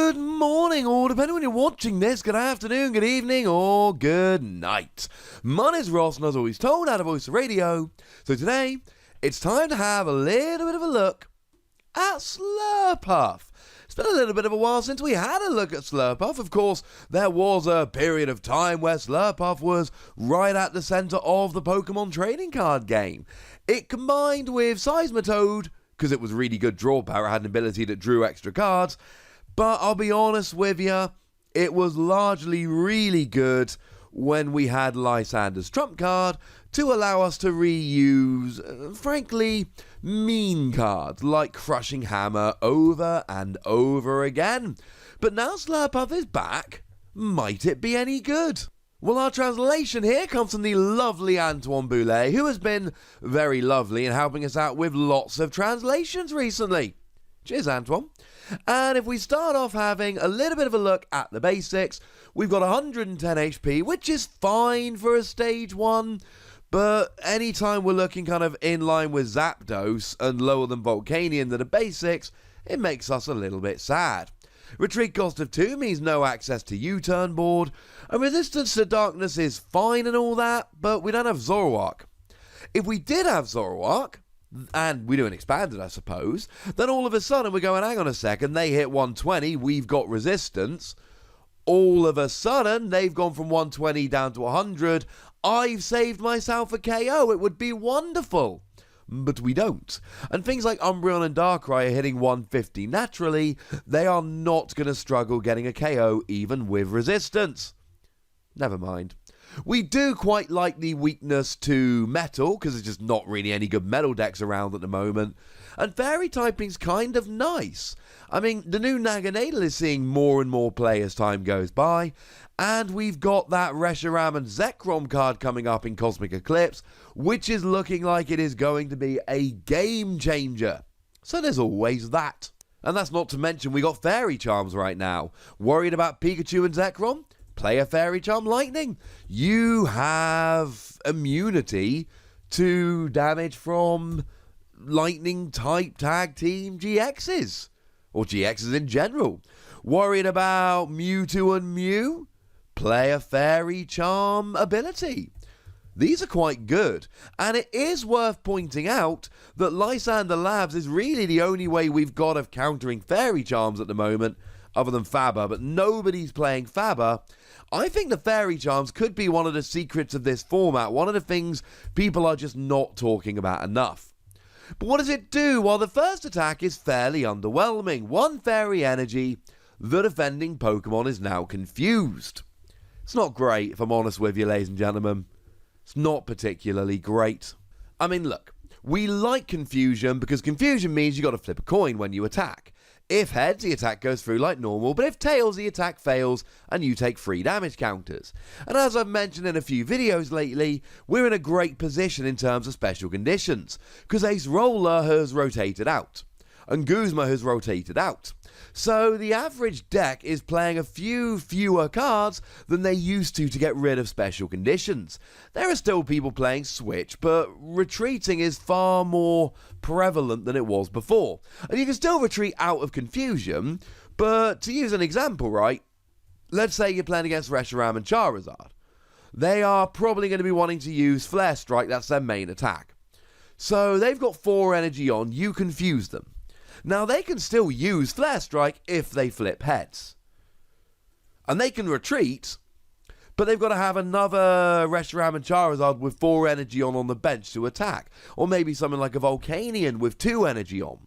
Good morning, or depending when you're watching this, good afternoon, good evening, or good night. My name's Ross, and as always told, out of Voice of Radio. So today, it's time to have a little bit of a look at Slurpuff. It's been a little bit of a while since we had a look at Slurpuff. Of course, there was a period of time where Slurpuff was right at the centre of the Pokemon trading card game. It combined with Seismitoad, because it was really good draw power, it had an ability that drew extra cards. But I'll be honest with you, it was largely really good when we had Lysander's trump card to allow us to reuse, frankly, mean cards like Crushing Hammer over and over again. But now Slurpuff is back, might it be any good? Well, our translation here comes from the lovely Antoine Boulet, who has been very lovely in helping us out with lots of translations recently. Cheers, Antoine. And if we start off having a little bit of a look at the basics, we've got 110 HP, which is fine for a stage 1, but anytime we're looking kind of in line with Zapdos and lower than Volcanion than the basics, it makes us a little bit sad. Retreat cost of 2 means no access to U-turn board, and resistance to darkness is fine and all that, but we don't have Zoroark. If we did have Zoroark, and we do an expanded, I suppose, then all of a sudden we're going, hang on a second, they hit 120, we've got resistance. All of a sudden, they've gone from 120 down to 100. I've saved myself a KO. It would be wonderful. But we don't. And things like Umbreon and Darkrai are hitting 150 naturally. They are not going to struggle getting a KO even with resistance. Never mind. We do quite like the weakness to metal, because there's just not really any good metal decks around at the moment. And fairy typing's kind of nice. I mean, the new Naganadel is seeing more and more play as time goes by. And we've got that Reshiram and Zekrom card coming up in Cosmic Eclipse, which is looking like it is going to be a game changer. So there's always that. And that's not to mention we got Fairy Charms right now. Worried about Pikachu and Zekrom? Play a Fairy Charm Lightning. You have immunity to damage from Lightning type tag team GXs. Or GXs in general. Worried about Mewtwo and Mew? Play a Fairy Charm ability. These are quite good, and it is worth pointing out that Lysander Labs is really the only way we've got of countering Fairy Charms at the moment, other than Faber, but nobody's playing Faber. I think the Fairy Charms could be one of the secrets of this format, one of the things people are just not talking about enough. But what does it do? Well, the first attack is fairly underwhelming. 1 Fairy Energy, the defending Pokemon is now confused. It's not great, if I'm honest with you, ladies and gentlemen. It's not particularly great. I mean, look, we like confusion because confusion means you got to flip a coin when you attack. If heads, the attack goes through like normal, but if tails, the attack fails and you take 3 damage counters. And as I've mentioned in a few videos lately, we're in a great position in terms of special conditions, because Ace Roller has rotated out, and Guzma has rotated out. So the average deck is playing a few fewer cards than they used to get rid of special conditions. There are still people playing Switch, but retreating is far more prevalent than it was before. And you can still retreat out of confusion, but to use an example, right? Let's say you're playing against Reshiram and Charizard. They are probably going to be wanting to use Flare Strike, that's their main attack. So they've got 4 energy on, you confuse them. Now, they can still use Flare Strike if they flip heads. And they can retreat, but they've got to have another Reshiram and Charizard with 4 energy on the bench to attack. Or maybe something like a Volcanion with 2 energy on.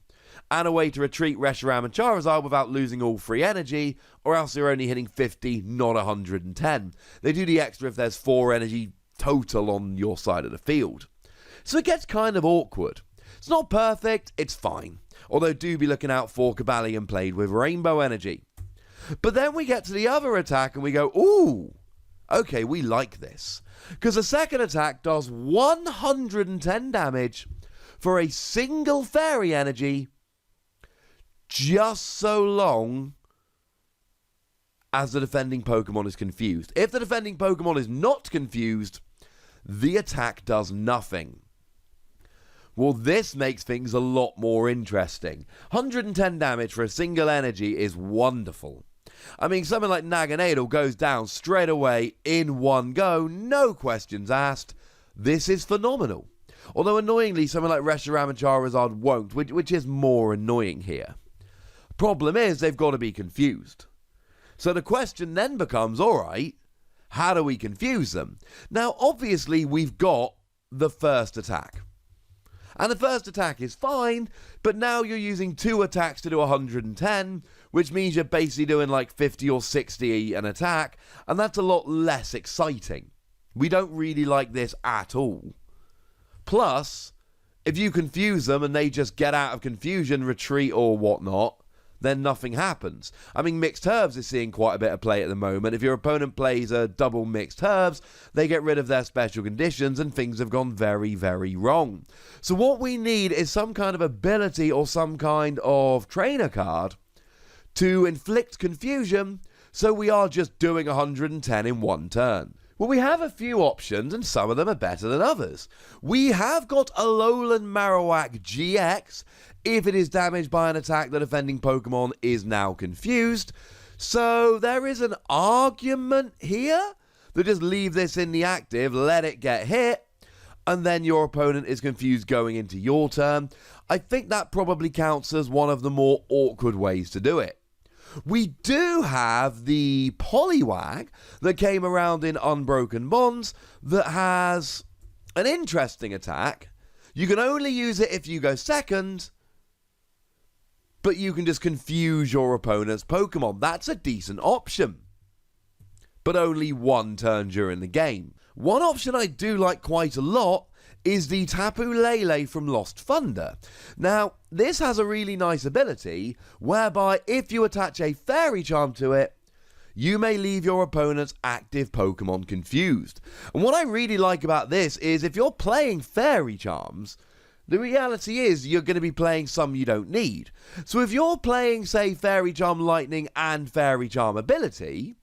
And a way to retreat Reshiram and Charizard without losing all 3 energy, or else they're only hitting 50, not 110. They do the extra if there's 4 energy total on your side of the field. So it gets kind of awkward. It's not perfect, it's fine. Although do be looking out for Cobalion played with Rainbow Energy. But then we get to the other attack and we go, ooh, okay, we like this. Because the second attack does 110 damage for a single Fairy Energy, just so long as the defending Pokemon is confused. If the defending Pokemon is not confused, the attack does nothing. Well, this makes things a lot more interesting. 110 damage for a single energy is wonderful. I mean, something like Naganadel goes down straight away in one go, no questions asked. This is phenomenal. Although annoyingly, something like Reshiram and Charizard won't, which is more annoying here. Problem is, they've got to be confused. So the question then becomes, alright, how do we confuse them? Now, obviously, we've got the first attack. And the first attack is fine, but now you're using 2 attacks to do 110, which means you're basically doing like 50 or 60 an attack, and that's a lot less exciting. We don't really like this at all. Plus, if you confuse them and they just get out of confusion, retreat or whatnot, then nothing happens. I mean, Mixed Herbs is seeing quite a bit of play at the moment. If your opponent plays a double Mixed Herbs, they get rid of their special conditions and things have gone very, very wrong. So what we need is some kind of ability or some kind of trainer card to inflict confusion, so we are just doing 110 in one turn. Well, we have a few options, and some of them are better than others. We have got Alolan Marowak GX, if it is damaged by an attack, the defending Pokemon is now confused. So there is an argument here that just leave this in the active, let it get hit, and then your opponent is confused going into your turn. I think that probably counts as one of the more awkward ways to do it. We do have the Poliwag that came around in Unbroken Bonds that has an interesting attack. You can only use it if you go second, but you can just confuse your opponent's Pokemon. That's a decent option, but only one turn during the game. One option I do like quite a lot is the Tapu Lele from Lost Thunder. Now, this has a really nice ability whereby if you attach a Fairy Charm to it, you may leave your opponent's active Pokemon confused. And what I really like about this is if you're playing Fairy Charms, the reality is you're going to be playing some you don't need. So if you're playing, say, Fairy Charm Lightning and Fairy Charm Ability,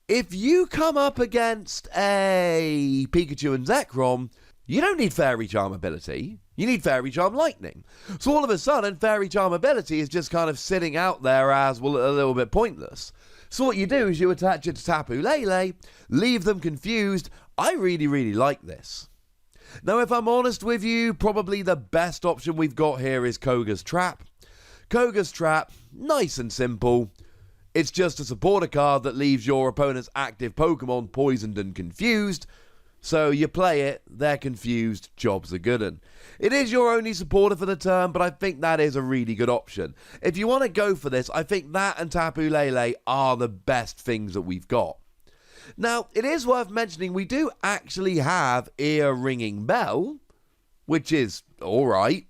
if you come up against a Pikachu and Zekrom, you don't need Fairy Charm Ability, you need Fairy Charm Lightning. So all of a sudden, Fairy Charm Ability is just kind of sitting out there as, well, a little bit pointless. So what you do is you attach it to Tapu Lele, leave them confused. I really, really like this. Now, if I'm honest with you, probably the best option we've got here is Koga's Trap. Koga's Trap, nice and simple. It's just a supporter card that leaves your opponent's active Pokemon poisoned and confused. So you play it, they're confused, job's a good one. It is your only supporter for the turn, but I think that is a really good option. If you want to go for this, I think that and Tapu Lele are the best things that we've got. Now, it is worth mentioning we do actually have Ear Ringing Bell, which is alright.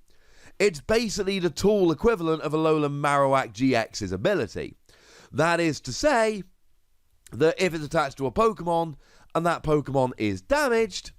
It's basically the tool equivalent of Alolan Marowak GX's ability. That is to say that if it's attached to a Pokemon and that Pokemon is damaged,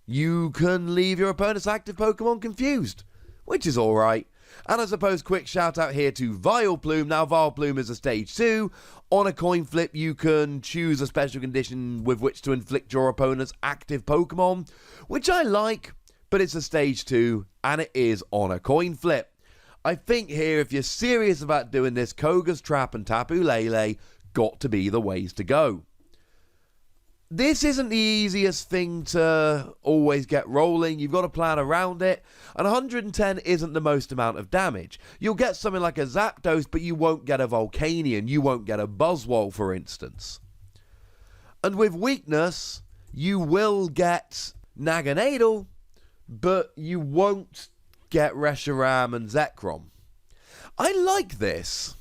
you can leave your opponent's active Pokemon confused, which is alright. And I suppose quick shout out here to Vileplume. Now Vileplume is a stage 2. On a coin flip you can choose a special condition with which to inflict your opponent's active Pokemon, which I like, but it's a stage 2 and it is on a coin flip. I think here if you're serious about doing this, Koga's Trap and Tapu Lele got to be the ways to go. This isn't the easiest thing to always get rolling. You've got to plan around it. And 110 isn't the most amount of damage. You'll get something like a Zapdos, but you won't get a Volcanion. You won't get a Buzzwole, for instance. And with weakness, you will get Naganadel, but you won't get Reshiram and Zekrom. I like this.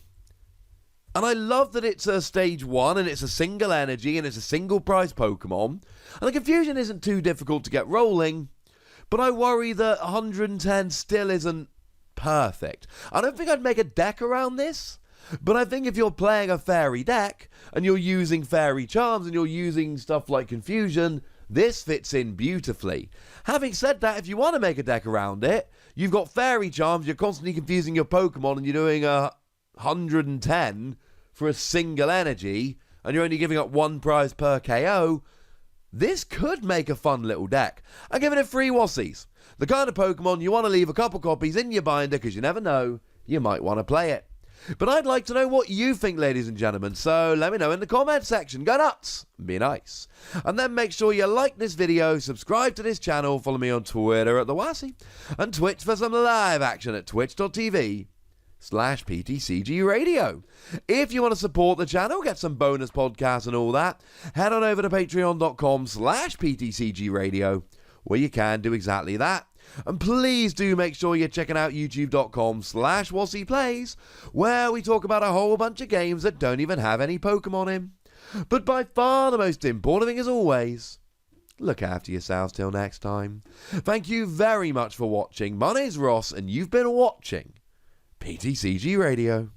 And I love that it's a stage 1 and it's a single energy and it's a single prize Pokemon. And the confusion isn't too difficult to get rolling, but I worry that 110 still isn't perfect. I don't think I'd make a deck around this, but I think if you're playing a fairy deck and you're using fairy charms and you're using stuff like confusion, this fits in beautifully. Having said that, if you want to make a deck around it, you've got fairy charms, you're constantly confusing your Pokemon and you're doing a 110 for a single energy and you're only giving up one prize per KO, this could make a fun little deck. I'm giving it 3 Wassies. The kind of Pokemon you want to leave a couple copies in your binder because you never know, you might want to play it. But I'd like to know what you think, ladies and gentlemen, so let me know in the comment section. Go nuts, be nice. And then make sure you like this video, subscribe to this channel, follow me on Twitter at The Wassy, and Twitch for some live action at twitch.tv/PTCGRadio. If you want to support the channel, get some bonus podcasts and all that, head on over to patreon.com/PTCGRadio, where you can do exactly that. And please do make sure you're checking out youtube.com/WassyPlays, where we talk about a whole bunch of games that don't even have any Pokemon in. But by far the most important thing, as always, look after yourselves till next time. Thank you very much for watching. My name's Ross, and you've been watching PTCG Radio.